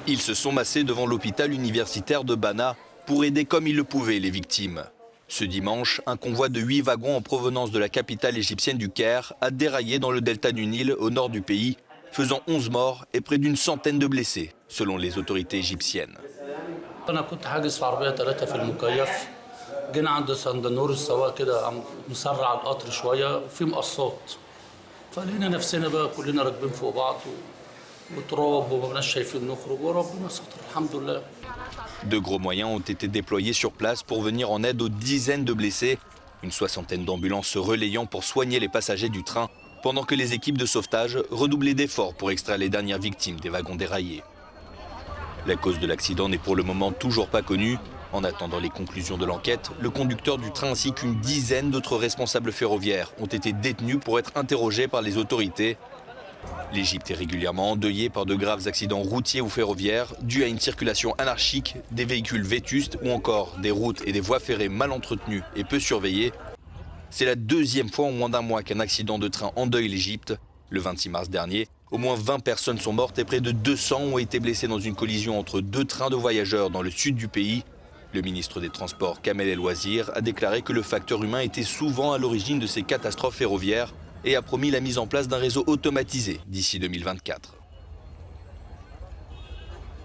Ils se sont massés devant l'hôpital universitaire de Bana pour aider comme ils le pouvaient les victimes. Ce dimanche, un convoi de 8 wagons en provenance de la capitale égyptienne du Caire a déraillé dans le delta du Nil, au nord du pays, faisant 11 morts et près d'une centaine de blessés, selon les autorités égyptiennes. De gros moyens ont été déployés sur place pour venir en aide aux dizaines de blessés. Une soixantaine d'ambulances se relayant pour soigner les passagers du train, pendant que les équipes de sauvetage redoublaient d'efforts pour extraire les dernières victimes des wagons déraillés. La cause de l'accident n'est pour le moment toujours pas connue. En attendant les conclusions de l'enquête, le conducteur du train ainsi qu'une dizaine d'autres responsables ferroviaires ont été détenus pour être interrogés par les autorités. L'Égypte est régulièrement endeuillée par de graves accidents routiers ou ferroviaires dus à une circulation anarchique, des véhicules vétustes ou encore des routes et des voies ferrées mal entretenues et peu surveillées. C'est la deuxième fois en moins d'un mois qu'un accident de train endeuille l'Égypte. Le 26 mars dernier, au moins 20 personnes sont mortes et près de 200 ont été blessées dans une collision entre deux trains de voyageurs dans le sud du pays. Le ministre des Transports, Kamel El Wazir, a déclaré que le facteur humain était souvent à l'origine de ces catastrophes ferroviaires et a promis la mise en place d'un réseau automatisé d'ici 2024.